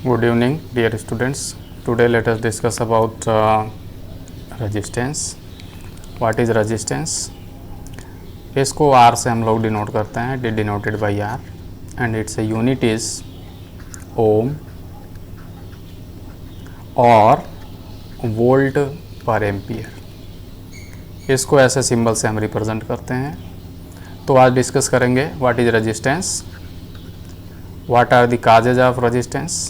Good evening, dear students. Today let us discuss about resistance. What is resistance? इसको R से हम लोग denote करते हैं, denoted by R, and its unit is ohm और volt per ampere. इसको ऐसे सिंबल से हम रिप्रेजेंट करते हैं. तो आज डिस्कस करेंगे what is resistance, what are the causes of resistance,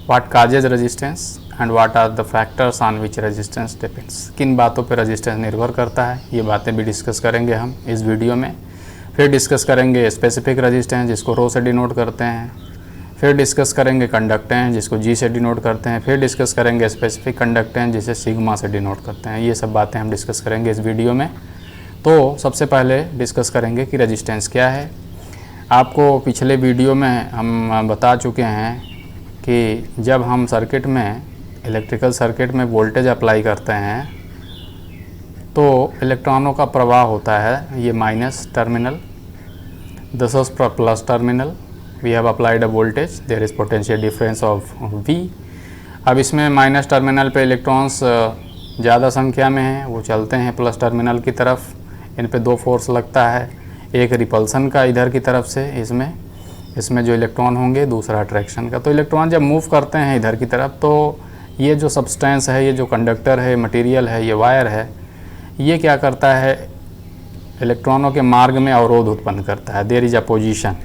what causes resistance and what are the factors on which resistance depends. किन बातों पर रेजिस्टेंस निर्भर करता है, ये बातें भी डिस्कस करेंगे हम इस वीडियो में. फिर डिस्कस करेंगे स्पेसिफिक रेजिस्टेंस जिसको रो से डिनोट करते हैं. फिर डिस्कस करेंगे कंडक्टेंस जिसको जी से डिनोट करते हैं. फिर डिस्कस करेंगे स्पेसिफिक कंडक्टेंस जिसे सिग्मा से डिनोट करते हैं. ये सब बातें हम डिस्कस करेंगे इस वीडियो में. तो सबसे पहले डिस्कस करेंगे कि रेजिस्टेंस क्या है. आपको पिछले वीडियो में हम बता चुके हैं कि जब हम सर्किट में इलेक्ट्रिकल सर्किट में वोल्टेज अप्लाई करते हैं तो इलेक्ट्रॉनों का प्रवाह होता है. ये minus terminal, this is plus terminal. We have applied a voltage, there is potential difference of V. अब इसमें माइनस टर्मिनल पे इलेक्ट्रॉन्स ज़्यादा संख्या में हैं, वो चलते हैं प्लस टर्मिनल की तरफ. इन पे दो फोर्स लगता है, एक रिपल्सन का इधर की तरफ से इसमें जो इलेक्ट्रॉन होंगे, दूसरा अट्रैक्शन का. तो इलेक्ट्रॉन जब मूव करते हैं इधर की तरफ तो ये जो सब्सटेंस है, ये जो कंडक्टर है, मटेरियल है, ये वायर है, ये क्या करता है, इलेक्ट्रॉनों के मार्ग में अवरोध उत्पन्न करता है. There is opposition,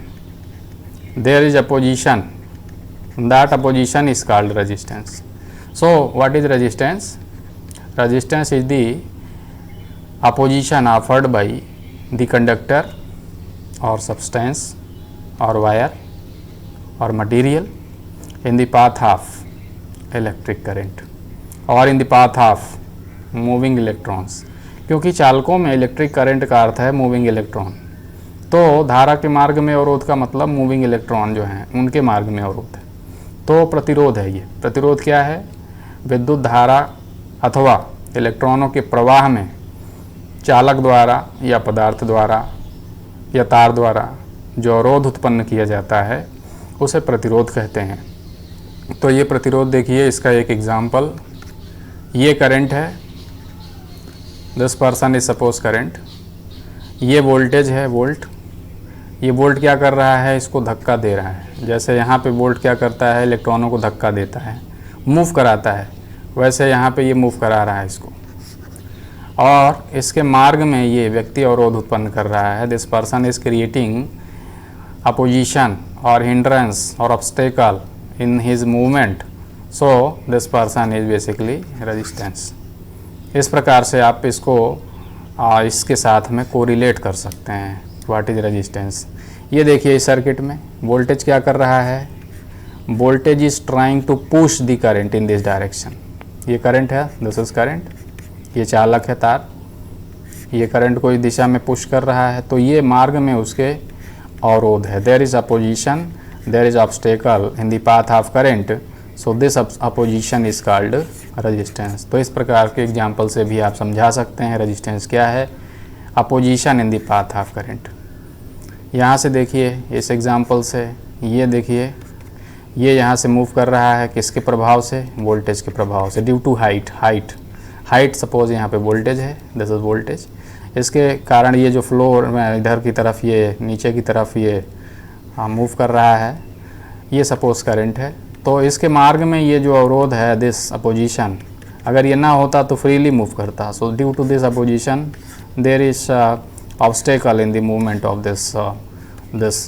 that opposition is called resistance. So what is resistance? Resistance is the opposition offered by the conductor or substance or wire or material in the path of electric current or in the path of moving electrons. क्योंकि चालकों में electric current का अर्थ है moving electron. तो धारा के मार्ग में अवरोध का मतलब मूविंग इलेक्ट्रॉन जो हैं उनके मार्ग में अवरोध है. तो प्रतिरोध है. ये प्रतिरोध क्या है? विद्युत धारा अथवा इलेक्ट्रॉनों के प्रवाह में चालक द्वारा या पदार्थ द्वारा या तार द्वारा जो अवरोध उत्पन्न किया जाता है उसे प्रतिरोध कहते हैं. तो ये प्रतिरोध देखिए, इसका एक एग्जाम्पल, ये करंट है, this person is suppose current. ये वोल्टेज है, वोल्ट. ये वोल्ट क्या कर रहा है, इसको धक्का दे रहा है. जैसे यहाँ पे वोल्ट क्या करता है, इलेक्ट्रॉनों को धक्का देता है, मूव कराता है, वैसे यहाँ पे ये मूव करा रहा है इसको. और इसके मार्ग में ये व्यक्ति अवरोध उत्पन्न कर रहा है. This person is creating opposition or hindrance or obstacle in his movement, so this person is basically resistance. इस प्रकार से आप इसको इसके साथ में कोरिलेट कर सकते हैं. What is resistance? ये देखिए इस सर्किट में वोल्टेज क्या कर रहा है, voltage is trying to push the current in this direction. ये करंट है, दिस इज करंट. ये चालक है तार, ये करंट को इस दिशा में पुश कर रहा है. तो ये मार्ग में उसके अवरोध है. There is opposition, there is obstacle in the path of current, so this opposition is called resistance. तो इस प्रकार के एग्जाम्पल से भी आप समझा सकते हैं रेजिस्टेंस क्या है. Opposition in the path of current. यहाँ से देखिए इस एग्जाम्पल से, ये देखिए ये यहाँ से मूव कर रहा है, किसके प्रभाव से, वोल्टेज के प्रभाव से. ड्यू टू हाइट सपोज यहाँ पे वोल्टेज है, दिस इज वोल्टेज. इसके कारण ये जो फ्लो इधर की तरफ, ये नीचे की तरफ ये मूव कर रहा है, ये सपोज करंट है. तो इसके मार्ग में ये जो अवरोध है, दिस अपोजिशन, अगर ये ना होता तो फ्रीली मूव करता. So due to this opposition there is obstacle in the movement of this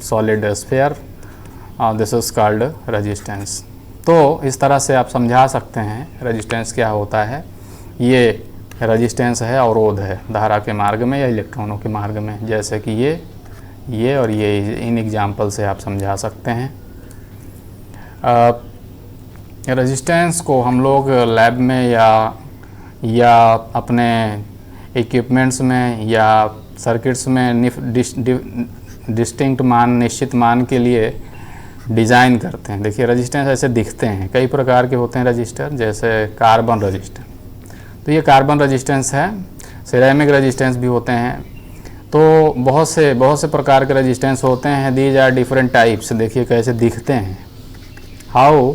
solid sphere. This is called resistance. तो इस तरह से आप समझा सकते हैं रेजिस्टेंस क्या होता है. ये रेजिस्टेंस है, अवरोध है धारा के मार्ग में या इलेक्ट्रॉनों के मार्ग में. जैसे कि ये और ये, इन एग्जाम्पल से आप समझा सकते हैं. रेजिस्टेंस को हम लोग लैब में या अपने इक्विपमेंट्स में या सर्किट्स में डिस्टिंक्ट मान, निश्चित मान के लिए डिज़ाइन करते हैं. देखिए रेजिस्टेंस ऐसे दिखते हैं, कई प्रकार के होते हैं रजिस्टर. जैसे कार्बन रजिस्टर, तो ये कार्बन रेजिस्टेंस है. सिरेमिक रेजिस्टेंस भी होते हैं. तो बहुत से प्रकार के रेजिस्टेंस होते हैं. These are different types. देखिए कैसे दिखते हैं. How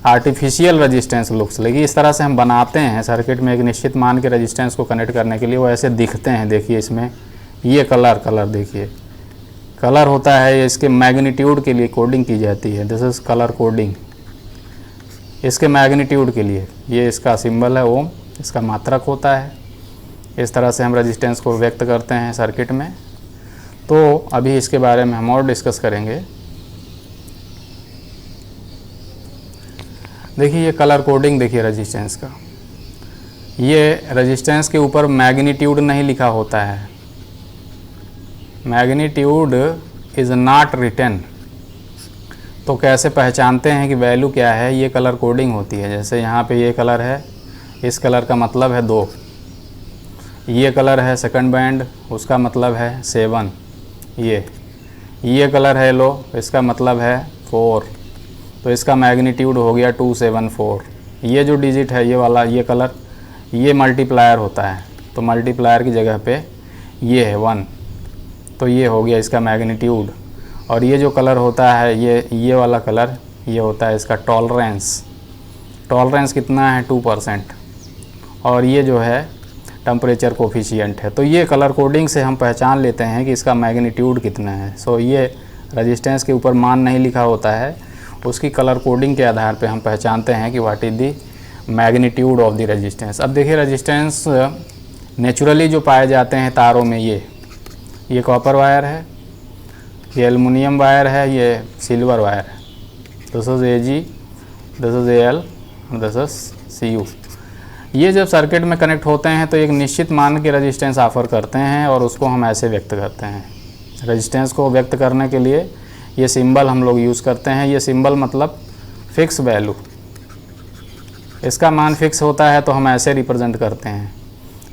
artificial resistance looks. लेकिन इस तरह से हम बनाते हैं सर्किट में एक निश्चित मान के रेजिस्टेंस को कनेक्ट करने के लिए, वो ऐसे दिखते हैं। देखिए इसमें ये कलर देखिए, कलर होता है, इसके मैग्नीट्यूड के लिए कोडिंग की जाती है। दिस इज़ कलर कोडिंग, इसके मैग्नीट्यूड के लिए। ये इसका सिंबल है ओम, इसका मात्रक होता है। इस तरह से हम रेजिस्टेंस को व्यक्त करते हैं सर्किट में। तो अभी इसके बारे में हम और डिस्कस करेंगे। देखिए ये कलर कोडिंग देखिए रेजिस्टेंस का। ये रेजिस्टेंस के ऊपर मैग्नीट्यूड नहीं लिखा होता है, मैग्नीट्यूड इज़ नॉट रिटन। तो कैसे पहचानते हैं कि वैल्यू क्या है? ये कलर कोडिंग होती है। जैसे यहाँ पे ये कलर है, इस कलर का मतलब है 2। ये कलर है सेकंड बैंड, उसका मतलब है 7। ये कलर है येलो, इसका मतलब है 4। तो इसका मैग्नीट्यूड हो गया 274। ये जो डिजिट है ये वाला, ये कलर, ये मल्टीप्लायर होता है। तो मल्टीप्लायर की जगह पे ये है 1, तो ये हो गया इसका मैग्नीट्यूड। और ये जो कलर होता है, ये वाला कलर, ये होता है इसका टॉलरेंस। टॉलरेंस कितना है? 2%। और ये जो है टेम्परेचर कोफिशिएंट है। तो ये कलर कोडिंग से हम पहचान लेते हैं कि इसका मैग्नीट्यूड कितना है। सो ये रेजिस्टेंस के ऊपर मान नहीं लिखा होता है, उसकी कलर कोडिंग के आधार पे हम पहचानते हैं कि what is the magnitude of the resistance. अब देखिए रेजिस्टेंस नेचुरली जो पाए जाते हैं तारों में, ये कॉपर वायर है, ये एल्युमिनियम वायर है, ये सिल्वर वायर है। This is Ag, this is Al, this is Cu। ये जब सर्किट में कनेक्ट होते हैं तो एक निश्चित मान के रेजिस्टेंस ऑफर करते हैं और उसको हम ऐसे व्यक्त करते हैं। रेजिस्टेंस को व्यक्त करने के लिए ये सिंबल हम लोग यूज़ करते हैं। ये सिंबल मतलब फिक्स वैल्यू, इसका मान फिक्स होता है तो हम ऐसे रिप्रेजेंट करते हैं।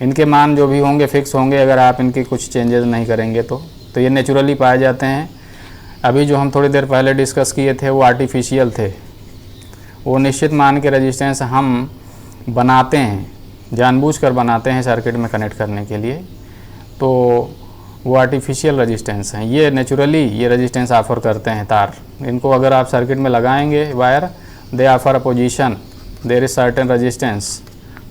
इनके मान जो भी होंगे फिक्स होंगे, अगर आप इनके कुछ चेंजेस नहीं करेंगे तो ये नेचुरली पाए जाते हैं। अभी जो हम थोड़ी देर पहले डिस्कस किए थे वो आर्टिफिशियल थे। वो निश्चित मान के रेजिस्टेंस हम बनाते हैं, जानबूझकर बनाते हैं सर्किट में कनेक्ट करने के लिए, तो वो आर्टिफिशियल रेजिस्टेंस हैं। ये नेचुरली ये रेजिस्टेंस ऑफर करते हैं तार। इनको अगर आप सर्किट में लगाएंगे wire, they offer opposition, there is certain resistance.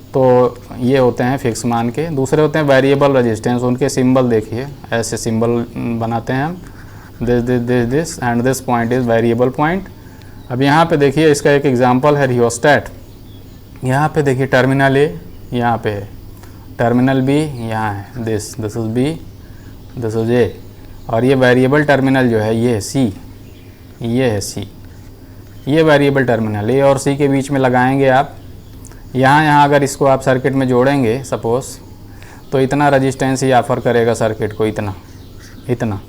तो ये होते हैं फिक्स मान के। दूसरे होते हैं वेरिएबल रेजिस्टेंस, उनके सिंबल देखिए, ऐसे सिंबल बनाते हैं हम, this and this point is variable point. अब यहाँ पे देखिए इसका एक एग्जांपल है रियोस्टेट। यहाँ पे देखिए टर्मिनल ए यहाँ पे है, टर्मिनल बी यहाँ है, this is B, this is A, और ये वेरिएबल टर्मिनल जो है ये है सी, ये है सी। ये वेरिएबल टर्मिनल ए और सी के बीच में लगाएंगे आप। यहाँ अगर इसको आप सर्किट में जोड़ेंगे सपोज़, तो इतना रेजिस्टेंस ही ऑफर करेगा सर्किट को, इतना।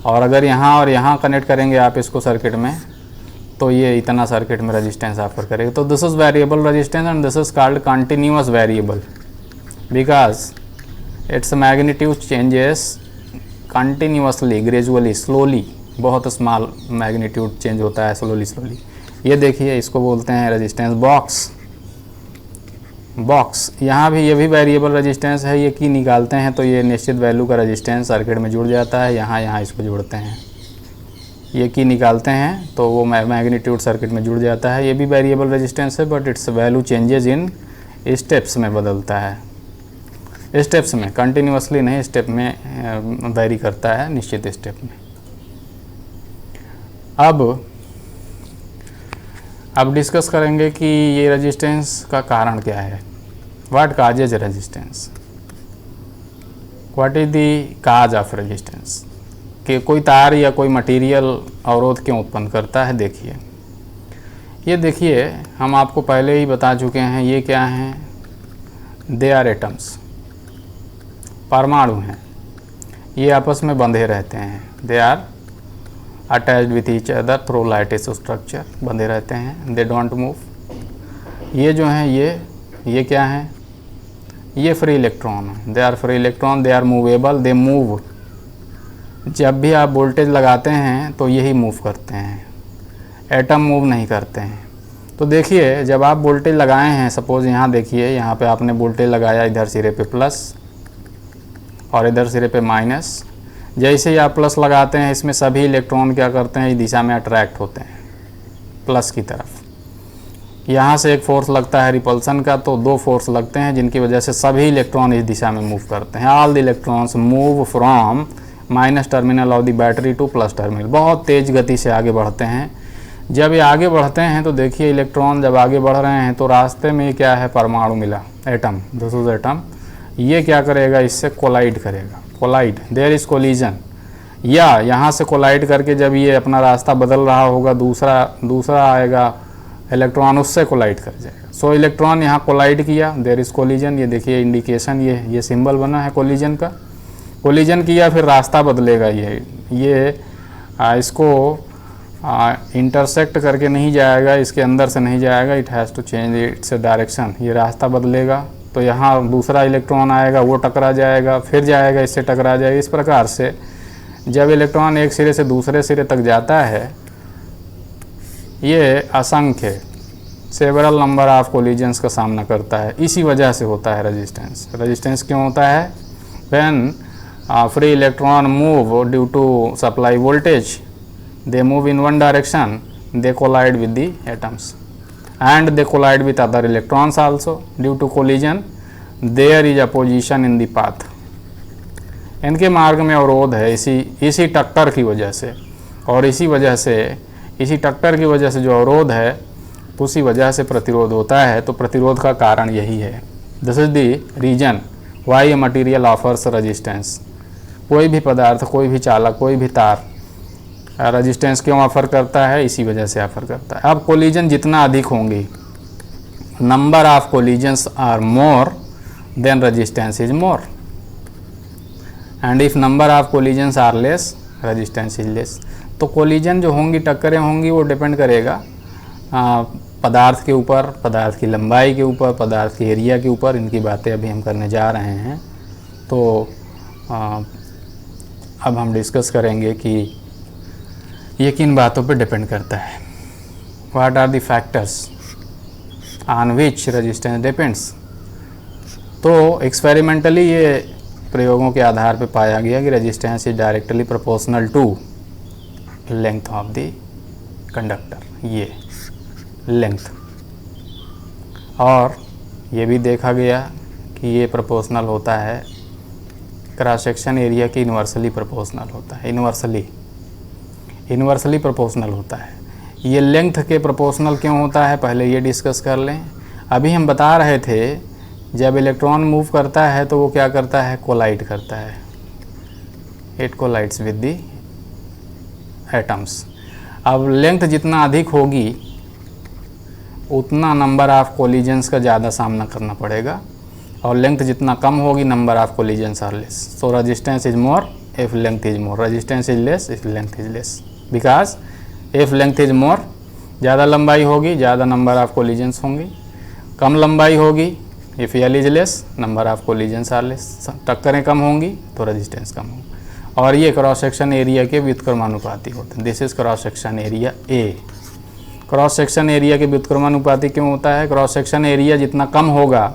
और अगर यहाँ और यहाँ कनेक्ट करेंगे आप इसको सर्किट में, तो ये इतना सर्किट में रेजिस्टेंस ऑफर करेगा। तो this is variable resistance and this is called continuous variable because its magnitude changes continuously, gradually, slowly. बहुत स्मॉल मैग्नीट्यूड चेंज होता है स्लोली। ये देखिए इसको बोलते हैं रेजिस्टेंस बॉक्स। यहाँ भी ये भी वेरिएबल रेजिस्टेंस है। ये की निकालते हैं तो ये निश्चित वैल्यू का रेजिस्टेंस सर्किट में जुड़ जाता है। यहाँ इसको जोड़ते हैं, ये की निकालते हैं तो वो मैग्नीट्यूड सर्किट में जुड़ जाता है। ये भी वेरिएबल रेजिस्टेंस है but it's value changes in steps में बदलता है। स्टेप्स में, कंटिन्यूअसली नहीं, स्टेप में वेरी करता है, निश्चित स्टेप में। अब डिस्कस करेंगे कि ये रेजिस्टेंस का कारण क्या है। What causes resistance, what is the cause of resistance, कि कोई तार या कोई मटेरियल अवरोध क्यों उत्पन्न करता है। ये देखिए हम आपको पहले ही बता चुके हैं, ये क्या हैं, दे आर एटम्स, परमाणु हैं। ये आपस में बंधे रहते हैं, they are attached with each other through lattice structure, बंधे रहते हैं, दे डोंट मूव। ये जो हैं ये क्या हैं, ये फ्री इलेक्ट्रॉन है, they are free electron, they are movable, they move. जब भी आप वोल्टेज लगाते हैं तो यही मूव करते हैं, एटम मूव नहीं करते हैं। तो देखिए जब आप वोल्टेज लगाए हैं, सपोज़ यहाँ देखिए, यहाँ पे आपने वोल्टेज लगाया, इधर सिरे पे प्लस और इधर सिरे पे माइनस। जैसे ही आप प्लस लगाते हैं, इसमें सभी इलेक्ट्रॉन क्या करते हैं, इस दिशा में अट्रैक्ट होते हैं। प्लस की तरफ। यहाँ से एक फोर्स लगता है रिपल्सन का, तो दो फोर्स लगते हैं जिनकी वजह से सभी इलेक्ट्रॉन इस दिशा में मूव करते हैं। All the electrons move from minus terminal of the battery two plus terminal. बहुत तेज गति से आगे बढ़ते हैं। जब ये आगे बढ़ते हैं तो देखिए इलेक्ट्रॉन जब आगे बढ़ रहे हैं तो रास्ते में क्या है, परमाणु मिला, एटम, दिस इज एटम। ये क्या करेगा, इससे कोलाइड करेगा, कोलाइड, देयर इज कोलिजन। या यहाँ से कोलाइड करके जब ये अपना रास्ता बदल रहा होगा, दूसरा आएगा इलेक्ट्रॉन, उससे कोलाइड कर जाएगा। सो इलेक्ट्रॉन यहाँ कोलाइड किया, देयर इज कोलिजन। ये देखिए इंडिकेशन, ये सिंबल बना है कोलिजन का। कोलिजन किया, फिर रास्ता बदलेगा। ये इसको इंटरसेक्ट करके नहीं जाएगा, इसके अंदर से नहीं जाएगा, it has to change its direction. ये रास्ता बदलेगा तो यहाँ दूसरा इलेक्ट्रॉन आएगा, वो टकरा जाएगा, फिर जाएगा, इससे टकरा जाएगा। इस प्रकार से जब इलेक्ट्रॉन एक सिरे से दूसरे सिरे तक जाता है, ये असंख्य सेवरल नंबर ऑफ कोलिजन्स का सामना करता है। इसी वजह से होता है रेजिस्टेंस। रेजिस्टेंस क्यों होता है? When free electron move due to supply voltage, they move in one direction, they collide with the atoms and they collide with other electrons also. Due to collision there is opposition in the path. इनके मार्ग में अवरोध है इसी टक्कर की वजह से, और इसी टक्कर की वजह से जो अवरोध है उसी वजह से प्रतिरोध होता है। तो प्रतिरोध का कारण यही है। This is the reason why a material offers resistance. कोई भी पदार्थ, कोई भी चालक, कोई भी तार रेजिस्टेंस क्यों ऑफर करता है? इसी वजह से ऑफर करता है। अब कोलिजन जितना अधिक होंगे, number of collisions are more then resistance is more, and if number of collisions are less, resistance is less. तो कोलिजन जो होंगी, टक्करें होंगी, वो डिपेंड करेगा पदार्थ के ऊपर, पदार्थ की लंबाई के ऊपर, पदार्थ के एरिया के ऊपर। इनकी बातें अभी हम करने जा रहे हैं। तो अब हम डिस्कस करेंगे कि ये किन बातों पे डिपेंड करता है। What are the factors on which resistance depends. तो एक्सपेरिमेंटली ये प्रयोगों के आधार पे पाया गया कि resistance is directly proportional to length of the conductor, ये लेंथ। और ये भी देखा गया कि ये प्रोपोर्शनल होता है, क्रॉस सेक्शन एरिया की इन्वर्सली प्रोपोर्शनल होता है, इन्वर्सली प्रोपोर्शनल होता है। ये लेंथ के प्रोपोर्शनल क्यों होता है, पहले ये डिस्कस कर लें। अभी हम बता रहे थे जब इलेक्ट्रॉन मूव करता है तो वो क्या करता है, कोलाइड करता है, it collides with the atoms. अब लेंथ जितना अधिक होगी उतना नंबर ऑफ कोलिजन्स का ज़्यादा सामना करना पड़ेगा, और लेंथ जितना कम होगी number of collisions are less. So resistance is more if length is more, resistance is less if length is less, because if length is more, ज़्यादा लंबाई होगी, ज़्यादा नंबर ऑफ कोलिजन्स होंगी। कम लंबाई होगी, if L is less, number of collisions are less, टक्करें कम होंगी तो रेजिस्टेंस कम होगी। और ये क्रॉस सेक्शन एरिया के व्युत्क्रमानुपाती होते हैं। This is cross section area A. Cross section area के व्युत्क्रमानुपाती क्यों होता है? क्रॉस सेक्शन एरिया जितना कम होगा,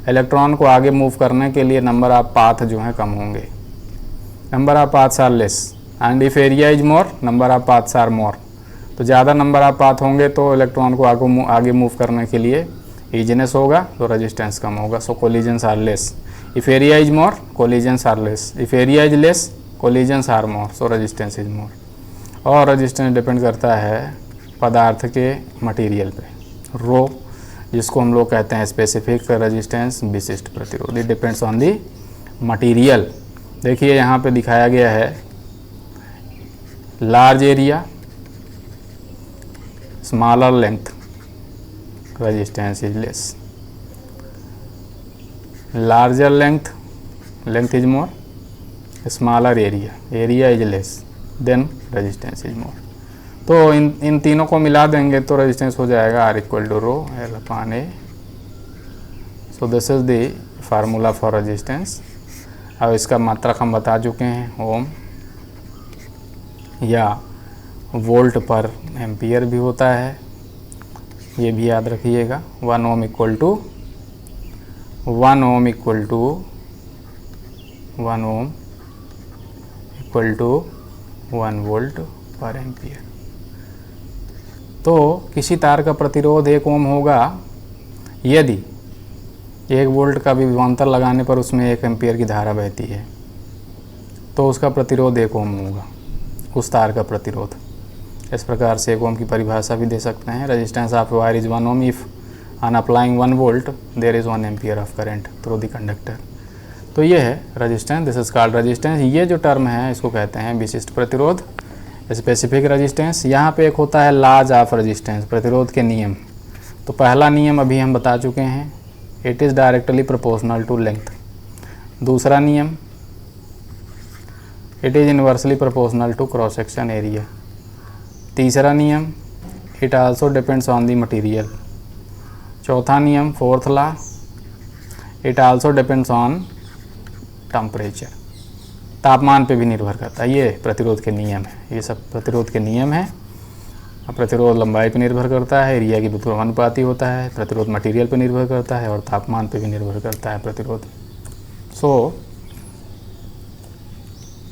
इलेक्ट्रॉन को आगे मूव करने के लिए नंबर ऑफ पाथ जो हैं कम होंगे, number of paths are less, and if area is more, number of paths are more. तो ज़्यादा नंबर ऑफ पाथ होंगे तो इलेक्ट्रॉन को आगे मूव करने के लिए ईजीनेस होगा, तो रेजिस्टेंस कम होगा। So collisions are less. If area is more, collisions are less. If area is less, collisions are more, so resistance is more. और रेजिस्टेंस डिपेंड करता है पदार्थ के मटेरियल पे, रो, जिसको हम लोग कहते हैं स्पेसिफिक रेजिस्टेंस, विशिष्ट प्रतिरोध। It depends on the material. देखिए यहाँ पे दिखाया गया है large area, smaller length, resistance is less. Larger length, length is more, smaller area is less, then resistance is more. तो इन तीनों को मिला देंगे तो रेजिस्टेंस हो जाएगा R equal to rho L upon A. So this is the formula for resistance. अब इसका मात्रक हम बता चुके हैं, ओम या वोल्ट पर एम्पियर भी होता है, ये भी याद रखिएगा। 1 ohm equal to 1 ohm equal to 1 ohm equal to 1 volt per ampere. तो किसी तार का प्रतिरोध 1 ओम होगा यदि 1 वोल्ट का विभवांतर लगाने पर उसमें 1 एम्पियर की धारा बहती है, तो उसका प्रतिरोध 1 ओम होगा, उस तार का प्रतिरोध। इस प्रकार से 1 ओम की परिभाषा भी दे सकते हैं। Resistance of wire is 1 ohm if on applying 1 volt there is 1 ampere of current through the conductor. तो ये है resistance, this is called resistance. ये जो टर्म है इसको कहते हैं विशिष्ट प्रतिरोध, स्पेसिफिक रेजिस्टेंस। यहाँ पे एक होता है लॉज ऑफ रेजिस्टेंस, प्रतिरोध के नियम। तो पहला नियम अभी हम बता चुके हैं, it is directly proportional to length. दूसरा नियम, it is inversely proportional to cross section area. तीसरा नियम, it also depends on the material. चौथा नियम, fourth law, it also depends on temperature, तापमान पे भी निर्भर करता है। ये प्रतिरोध के नियम है, ये सब प्रतिरोध के नियम हैं। प्रतिरोध लंबाई पे निर्भर करता है, एरिया की अनुपाती होता है, प्रतिरोध मटेरियल पे निर्भर करता है और तापमान पे भी निर्भर करता है प्रतिरोध। सो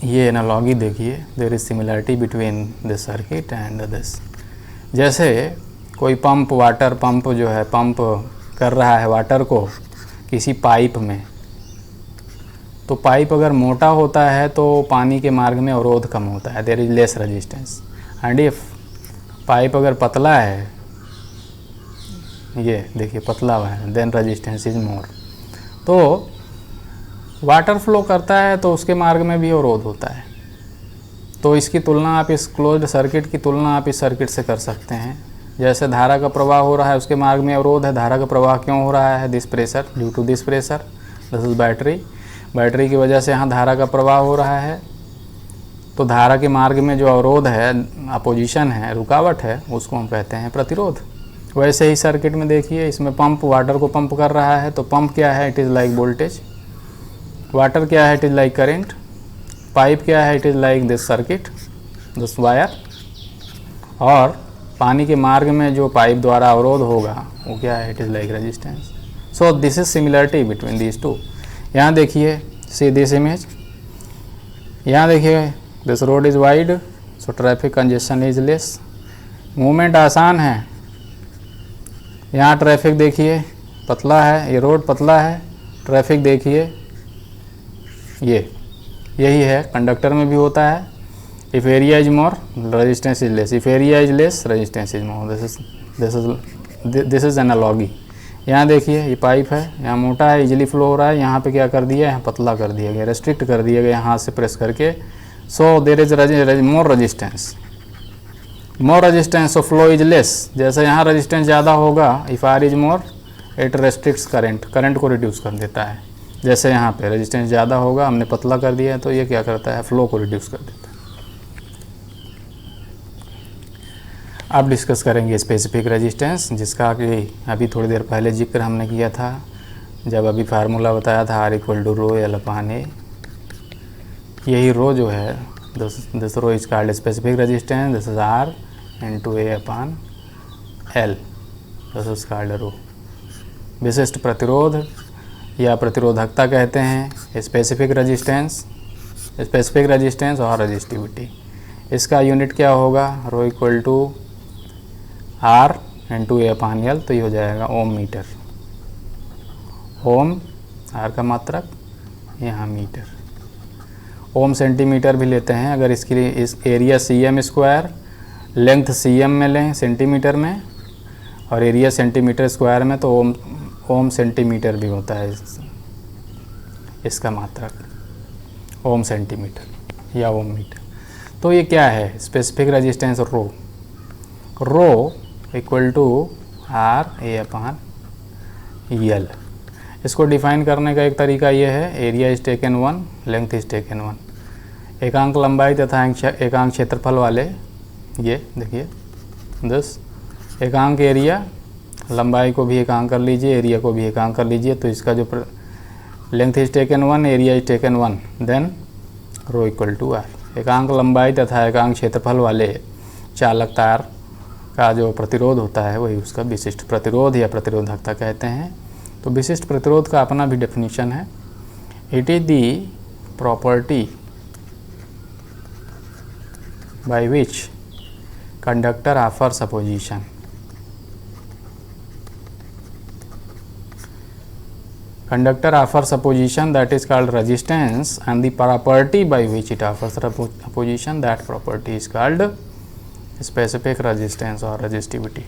ये एनालॉगी देखिए, there is similarity between this circuit and this. जैसे कोई पंप, वाटर पंप जो है, पंप कर रहा है वाटर को किसी पाइप में, तो पाइप अगर मोटा होता है तो पानी के मार्ग में अवरोध कम होता है, there is less resistance. And if pipe अगर पतला है, ये देखिए पतला हुआ है, देन रेजिस्टेंस इज मोर। तो वाटर फ्लो करता है तो उसके मार्ग में भी अवरोध होता है। तो इसकी तुलना आप इस क्लोज्ड सर्किट की तुलना आप इस सर्किट से कर सकते हैं। जैसे धारा का प्रवाह हो रहा है, उसके मार्ग में अवरोध है। धारा का प्रवाह क्यों हो रहा है? This pressure, due to this pressure, this is battery. Battery की वजह से यहाँ धारा का प्रवाह हो रहा है। तो धारा के मार्ग में जो अवरोध है, अपोजिशन है, रुकावट है, उसको हम कहते हैं प्रतिरोध। वैसे ही सर्किट में देखिए, इसमें पंप वाटर को पंप कर रहा है, तो पंप क्या है? It is like voltage. Water क्या है? It is like current. Pipe क्या है? It is like this circuit, this wire. और पानी के मार्ग में जो पाइप द्वारा अवरोध होगा वो क्या है? It is like resistance. So this is similarity between these two. यहाँ देखिए, सी दिस इमेज, यहाँ देखिए, this road is wide, so traffic congestion is less, movement आसान है। यहाँ ट्रैफिक देखिए पतला है, ये रोड पतला है, ट्रैफिक देखिए यही है, कंडक्टर में भी होता है। If area is more, resistance is less, if area is less, resistance is more. This is analogy. यहाँ देखिए, ये पाइप है, यहाँ मोटा है, इजीली फ्लो हो रहा है, यहाँ पे क्या कर दिया है? यहाँ पतला कर दिया गया, रेस्ट्रिक्ट कर दिया गया हाथ से प्रेस करके। So there is more resistance, so flow is less. जैसे यहाँ रेजिस्टेंस ज़्यादा होगा, if R is more, it restricts current को रिड्यूस कर देता है। जैसे यहाँ पे रेजिस्टेंस ज़्यादा होगा, हमने पतला कर दिया है, तो ये क्या करता है? फ्लो को रिड्यूस कर देता है। अब डिस्कस करेंगे स्पेसिफिक रेजिस्टेंस, जिसका कि अभी थोड़ी देर पहले जिक्र हमने किया था, जब अभी फार्मूला बताया था R = ρL/A। यही रो जो है, this rho is called specific resistance, this is R × A/L, this is called rho. विशिष्ट प्रतिरोध या प्रतिरोधकता कहते हैं स्पेसिफिक रेजिस्टेंस और रेजिस्टिविटी। इसका यूनिट क्या होगा? ρ = R × A/L, तो ये हो जाएगा ओम मीटर। ओम, R का मात्रक, यहाँ मीटर। ओम सेंटीमीटर भी लेते हैं अगर इसके लिए। इस एरिया cm², लेंथ cm में लें, सेंटीमीटर में, और एरिया सेंटीमीटर स्क्वायर में, तो ओम सेंटीमीटर भी होता है इसका मात्रक, ओम सेंटीमीटर या ओम मीटर। तो ये क्या है? स्पेसिफिक रेजिस्टेंस रो = R/A/L। इसको डिफाइन करने का एक तरीका ये है, area is taken 1, length is taken 1। एकांक लंबाई तथा एकांक क्षेत्रफल वाले, ये देखिए, दिस एकांक एरिया, लंबाई को भी एकांक कर लीजिए, एरिया को भी एकांक कर लीजिए। तो इसका जो length is taken 1, area is taken 1, then ρ = R। एकांक लंबाई तथा एकांक क्षेत्रफल वाले चालक तार का जो प्रतिरोध होता है वही उसका विशिष्ट प्रतिरोध या प्रतिरोधकता कहते हैं। तो विशिष्ट प्रतिरोध का अपना भी डेफिनेशन है, it is the property by which conductor offers opposition. Conductor offers opposition, that is called resistance, and the property by which it offers opposition, that property is called specific resistance or resistivity.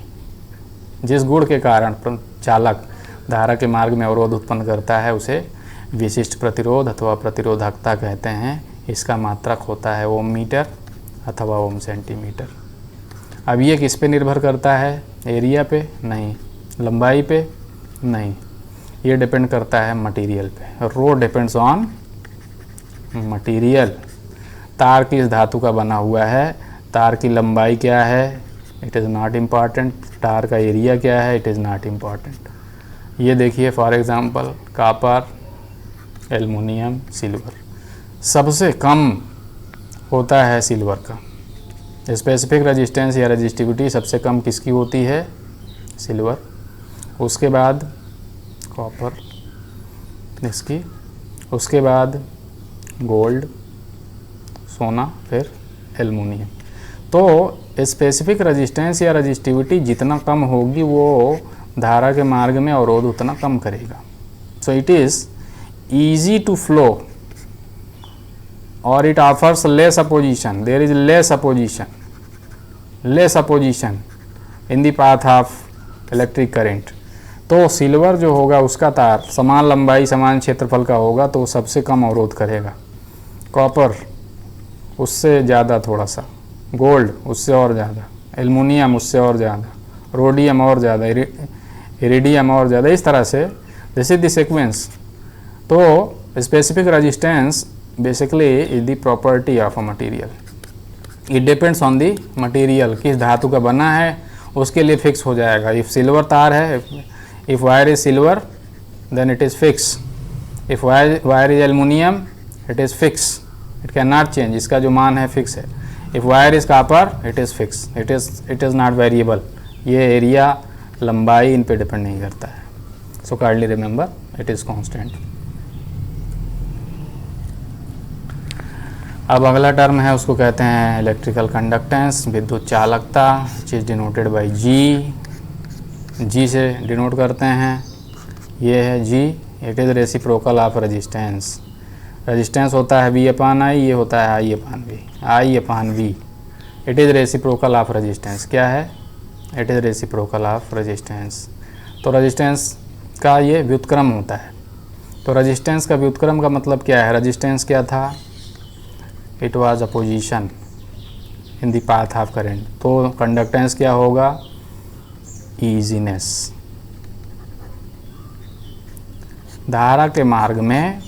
जिस गुण के कारण चालक धारा के मार्ग में अवरोध उत्पन्न करता है उसे विशिष्ट प्रतिरोध अथवा प्रतिरोधकता कहते हैं। इसका मात्रक होता है ओम मीटर अथवा ओम सेंटीमीटर। अब ये किस पे निर्भर करता है? एरिया पे नहीं, लंबाई पे नहीं, ये डिपेंड करता है मटेरियल पे। रो डिपेंड्स ऑन मटेरियल। तार किस धातु का बना हुआ है, तार की लंबाई क्या है, इट इज़ नॉट इम्पॉर्टेंट। तार का एरिया क्या है, इट इज़ नॉट इम्पॉर्टेंट। ये देखिए for example copper, aluminium, silver. सबसे कम होता है सिल्वर का। स्पेसिफिक रेजिस्टेंस या रेजिस्टिविटी सबसे कम किसकी होती है? सिल्वर। उसके बाद कॉपर, इसकी, उसके बाद गोल्ड, सोना, फिर एल्युमिनियम। तो स्पेसिफिक रेजिस्टेंस या रेजिस्टिविटी जितना कम होगी वो धारा के मार्ग में अवरोध उतना कम करेगा। So it is easy to flow और it offers less opposition. There is less opposition in the path of electric current. तो सिल्वर जो होगा उसका तार समान लंबाई समान क्षेत्रफल का होगा तो सबसे कम अवरोध करेगा। कॉपर उससे ज़्यादा थोड़ा सा, गोल्ड उससे और ज़्यादा, एल्युमिनियम उससे और ज़्यादा, रोडियम और ज़्यादा, इरिडियम और ज़्यादा। इस तरह से दिस इज द सीक्वेंस। तो specific resistance basically is the property of a material. It depends on the material, किस धातु का बना है उसके लिए फिक्स हो जाएगा। इफ़ सिल्वर तार है, if wire is silver then it is fix, if wire is aluminium it is fix, it can not change, इसका जो मान है फिक्स है। If wire is copper it is fix, it is not variable. ये area, लंबाई इन पे depend नहीं करता है। So kindly remember it is constant. अब अगला टर्म है उसको कहते हैं इलेक्ट्रिकल कंडक्टेंस, विद्युत चालकता, which is denoted by G. G से डिनोट करते हैं, ये है G, it is reciprocal of resistance. Resistance होता है वी अपान आई, ये होता है I upon V, I upon V. It is reciprocal of resistance. क्या है? It is reciprocal of resistance. तो रेजिस्टेंस का ये व्युत्क्रम होता है। तो रेजिस्टेंस का व्युत्क्रम का मतलब क्या है? रेजिस्टेंस क्या था? It was opposition in the path of current. तो कंडक्टेंस क्या होगा? ईजीनेस। धारा के मार्ग में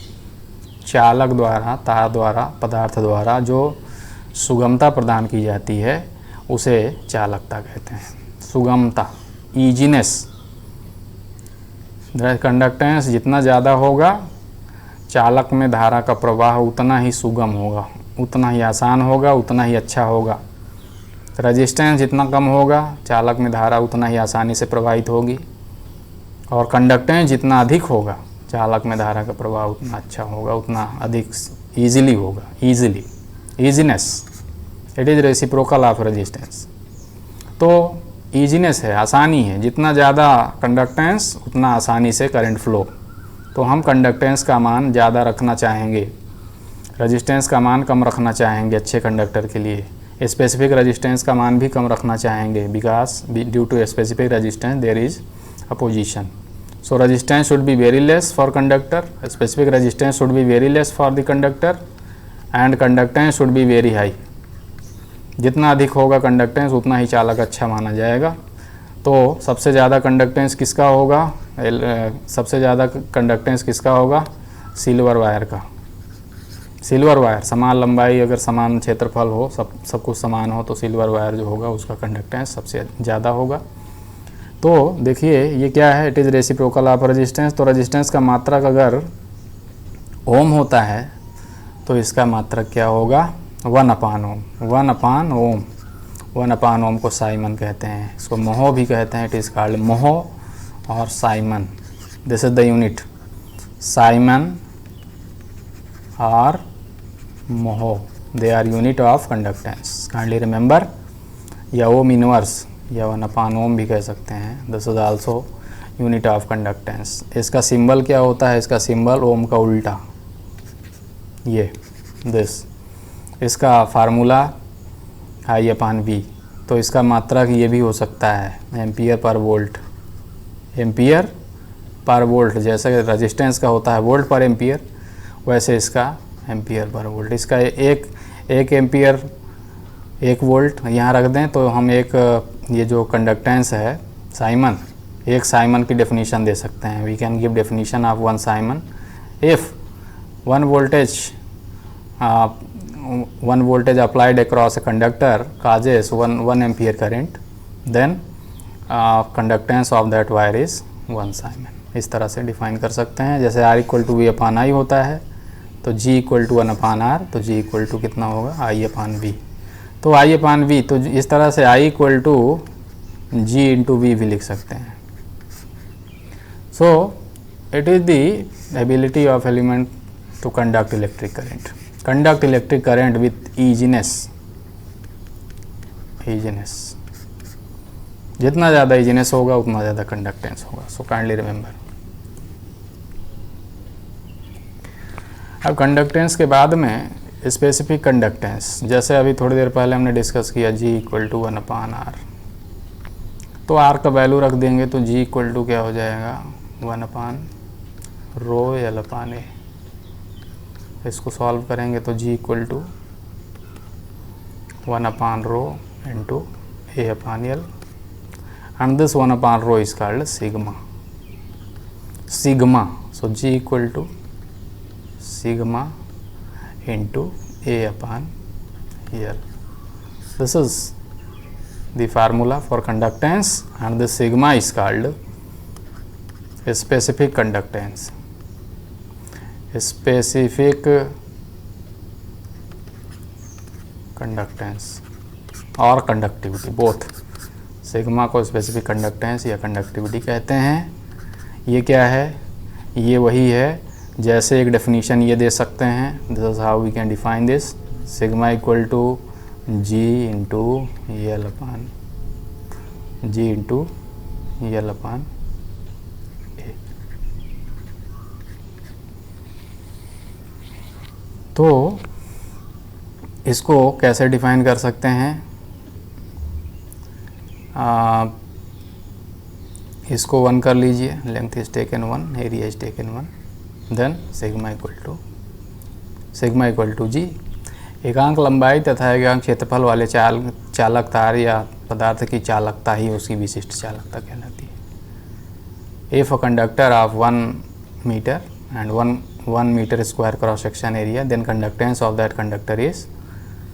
चालक द्वारा, तार द्वारा, पदार्थ द्वारा जो सुगमता प्रदान की जाती है उसे चालकता कहते हैं। सुगमता, ईजीनेस। कंडक्टेंस जितना ज़्यादा होगा चालक में धारा का प्रवाह उतना ही सुगम होगा, उतना ही आसान होगा, उतना ही अच्छा होगा। रेजिस्टेंस जितना कम होगा चालक में धारा उतना ही आसानी से प्रवाहित होगी। और कंडक्टेंस जितना अधिक होगा चालक में धारा का प्रवाह उतना अच्छा होगा, उतना अधिक ईजिली होगा। Easily, easiness, it is reciprocal of resistance. तो ईजीनेस है, आसानी है। जितना ज़्यादा कंडक्टेंस उतना आसानी से करंट फ्लो। तो हम कंडक्टेंस का मान ज़्यादा रखना चाहेंगे, रेजिस्टेंस का मान कम रखना चाहेंगे अच्छे कंडक्टर के लिए। स्पेसिफिक रेजिस्टेंस का मान भी कम रखना चाहेंगे because due to specific resistance there is opposition. So resistance should be very less for conductor, specific resistance should be very less for the conductor and conductance should be very high. जितना अधिक होगा conductance उतना ही चालक अच्छा माना जाएगा। तो सबसे ज़्यादा कंडक्टेंस किसका होगा? सबसे ज़्यादा कंडक्टेंस किसका होगा? सिल्वर वायर का। सिल्वर वायर समान लंबाई, अगर समान क्षेत्रफल हो, सब कुछ समान हो तो सिल्वर वायर जो होगा उसका कंडक्टेंस सबसे ज़्यादा होगा। तो देखिए ये क्या है? It is reciprocal of resistance. तो रेजिस्टेंस का मात्रक अगर ओम होता है तो इसका मात्रक क्या होगा? 1 अपान ओम। 1 अपान ओम, 1 अपान ओम को साइमन कहते हैं, इसको मोहो भी कहते हैं। इट इज़ कॉल्ड मोहो और siemens. This is the unit, siemens और mho, they are unit of conductance. Kindly remember या ओम इनवर्स या 1 ओम भी कह सकते हैं। This is also unit of conductance. इसका सिंबल क्या होता है? इसका सिंबल ओम का उल्टा, ये दिस। इसका फार्मूला I/V। तो इसका मात्रक ये भी हो सकता है ampere per volt. Ampere per volt, जैसे रेजिस्टेंस का होता है वोल्ट पर एम्पियर, वैसे इसका एम्पियर पर वोल्ट। इसका एक एम्पियर 1 वोल्ट यहाँ रख दें तो हम एक ये जो कंडक्टेंस है साइमन, एक साइमन की डेफिनेशन दे सकते हैं। We can give definition of 1 siemens if 1 voltage applied across a conductor causes 1 ampere current, then conductance of that wire is 1 Simon। इस तरह से डिफाइन कर सकते हैं। जैसे R=V/I होता है तो G=1/R, तो G= कितना होगा? I/V। तो I/V, तो इस तरह से I=G/V भी लिख सकते हैं। So it is the ability of element to conduct electric current with easiness। जितना ज़्यादा easiness होगा उतना ज़्यादा कंडक्टेंस होगा। सो काइंडली रिमेंबर। अब कंडक्टेंस के बाद में स्पेसिफिक कंडक्टेंस, जैसे अभी थोड़ी देर पहले हमने डिस्कस किया G=1/R। तो R का वैल्यू रख देंगे तो G= क्या हो जाएगा? 1/ρL/A। इसको सॉल्व करेंगे तो G= 1/ρ into A/L, and this 1/ρ is called sigma। So G= sigma into A/L। This is the formula for conductance, and this sigma is called specific conductance। Specific conductance और conductivity, both. Sigma को specific conductance या conductivity कहते हैं। ये क्या है? ये वही है जैसे एक डेफिनेशन ये दे सकते हैं। This is how we can define this. Sigma = G/L/A। तो इसको कैसे डिफाइन कर सकते हैं? इसको 1 कर लीजिए। Length is taken 1, area is taken 1, then sigma = G। एकांक लंबाई तथा एकांक क्षेत्रफल वाले चालक तार या पदार्थ की चालकता ही उसकी विशिष्ट चालकता कहलाती है। If a conductor of 1 metre and 1 meter square cross section area, then conductance of that conductor is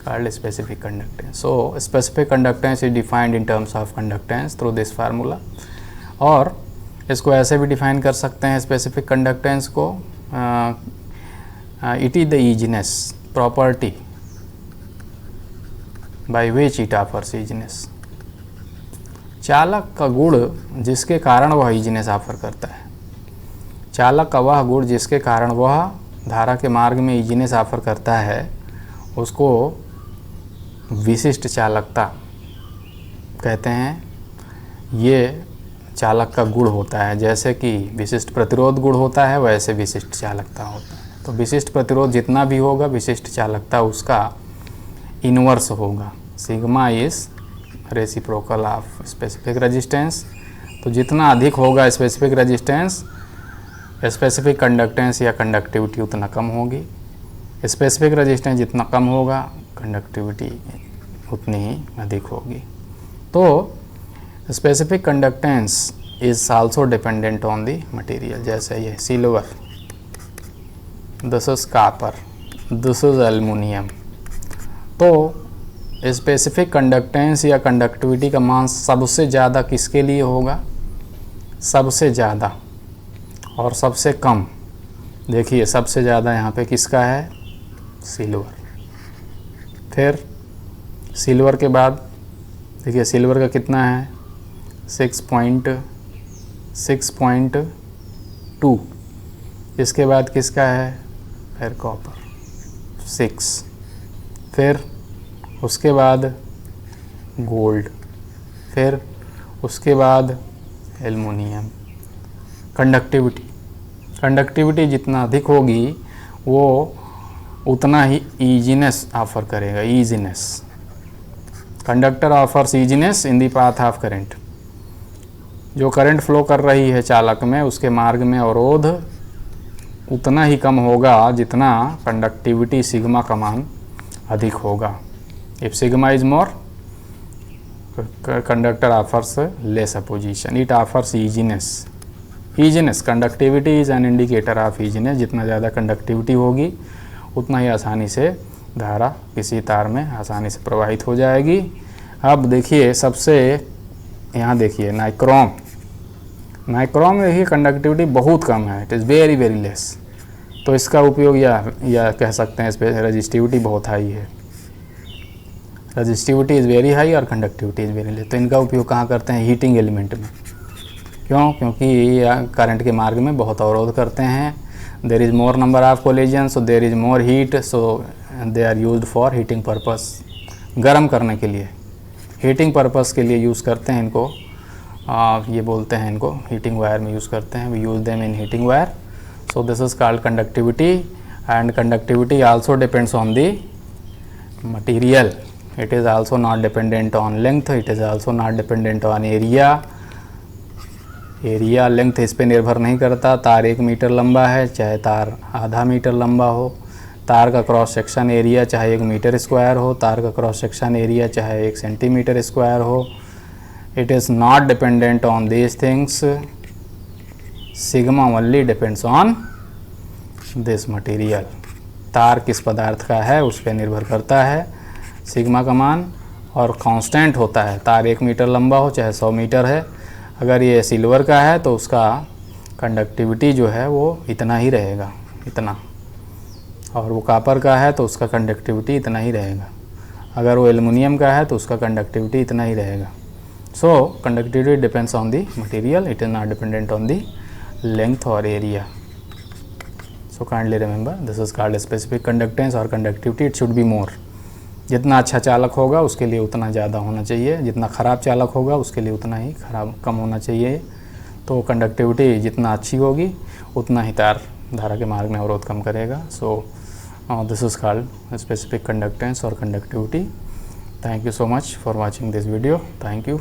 called specific conductance। So specific conductance is defined in terms of conductance through this formula। और इसको ऐसे भी define कर सकते हैं specific conductance को, it is the easiness property by which it offers easiness। चालक का गुण जिसके कारण वह easiness ऑफर करता है। चालक का वह गुण जिसके कारण वह धारा के मार्ग में इजीनेस ऑफर करता है उसको विशिष्ट चालकता कहते हैं। ये चालक का गुण होता है। जैसे कि विशिष्ट प्रतिरोध गुण होता है वैसे विशिष्ट चालकता होता है। तो विशिष्ट प्रतिरोध जितना भी होगा विशिष्ट चालकता उसका इनवर्स होगा। Sigma is reciprocal of specific resistance. तो जितना अधिक होगा स्पेसिफिक रेजिस्टेंस, स्पेसिफिक कंडक्टेंस या कंडक्टिविटी उतना कम होगी। स्पेसिफिक रेजिस्टेंस जितना कम होगा कंडक्टिविटी उतनी ही अधिक होगी। तो specific conductance is also dependent on the material. जैसे ये silver, this is copper, this is aluminium. तो स्पेसिफिक कंडक्टेंस या कंडक्टिविटी का मान सबसे ज़्यादा किसके लिए होगा? सबसे ज़्यादा और सबसे कम। देखिए सबसे ज़्यादा यहाँ पे किसका है? सिल्वर। फिर सिल्वर के बाद देखिए सिल्वर का कितना है? 6.2। इसके बाद किसका है? फिर कॉपर 6। फिर उसके बाद गोल्ड, फिर उसके बाद एल्युमिनियम। कंडक्टिविटी जितना अधिक होगी वो उतना ही ईजीनेस ऑफर करेगा। Easiness, conductor offers easiness in the path of current. जो करंट फ्लो कर रही है चालक में, उसके मार्ग में अवरोध उतना ही कम होगा जितना कंडक्टिविटी सिग्मा का मान अधिक होगा। If sigma is more, conductor offers less opposition, it offers easiness. Easiness, conductivity is an indicator of easiness. जितना ज़्यादा कंडक्टिविटी होगी उतना ही आसानी से धारा किसी तार में आसानी से प्रवाहित हो जाएगी। अब देखिए सबसे यहाँ देखिए नाइक्रोम। नाइक्रोम में ही कंडक्टिविटी बहुत कम है, it is very very less. तो इसका उपयोग या कह सकते हैं इस पर रजिस्टिविटी बहुत हाई है। रजिस्टिविटी इज़ वेरी हाई और कंडक्टिविटी इज़ वेरी लेस। तो इनका उपयोग कहाँ करते हैं? हीटिंग एलिमेंट में। क्यों? क्योंकि ये करंट के मार्ग में बहुत अवरोध करते हैं। There is more number of collision, so there is more heat, so they are used for heating purpose. गर्म करने के लिए, हीटिंग पर्पस के लिए यूज़ करते हैं इनको। ये बोलते हैं इनको हीटिंग वायर में यूज़ करते हैं। We use them in heating wire. So this is called conductivity, and conductivity also depends on the material. It is also not dependent on length, it is also not dependent on area. Area length इस पे निर्भर नहीं करता। तार 1 metre लंबा है चाहे तार आधा मीटर लंबा हो, तार का क्रॉस सेक्शन एरिया चाहे 1 मीटर स्क्वायर हो, तार का क्रॉस सेक्शन एरिया चाहे 1 सेंटीमीटर स्क्वायर हो। It is not dependent on these things. Sigma only depends on this material. तार किस पदार्थ का है उस पर निर्भर करता है सिग्मा का मान, और कांस्टेंट होता है। तार 1 मीटर लंबा हो चाहे 100 मीटर है, अगर ये सिल्वर का है तो उसका कंडक्टिविटी जो है वो इतना ही रहेगा, इतना। और वो कॉपर का है तो उसका कंडक्टिविटी इतना ही रहेगा। अगर वो एल्युमिनियम का है तो उसका कंडक्टिविटी इतना ही रहेगा। So conductivity depends on the material, it is not dependent on the length और area. So kindly remember this is called specific conductance और conductivity it should be more. जितना अच्छा चालक होगा उसके लिए उतना ज़्यादा होना चाहिए, जितना ख़राब चालक होगा उसके लिए उतना ही कम होना चाहिए। तो कंडक्टिविटी जितना अच्छी होगी उतना ही तार धारा के मार्ग में अवरोध कम करेगा। So this is called specific conductance और conductivity. Thank you so much for watching this video. Thank you.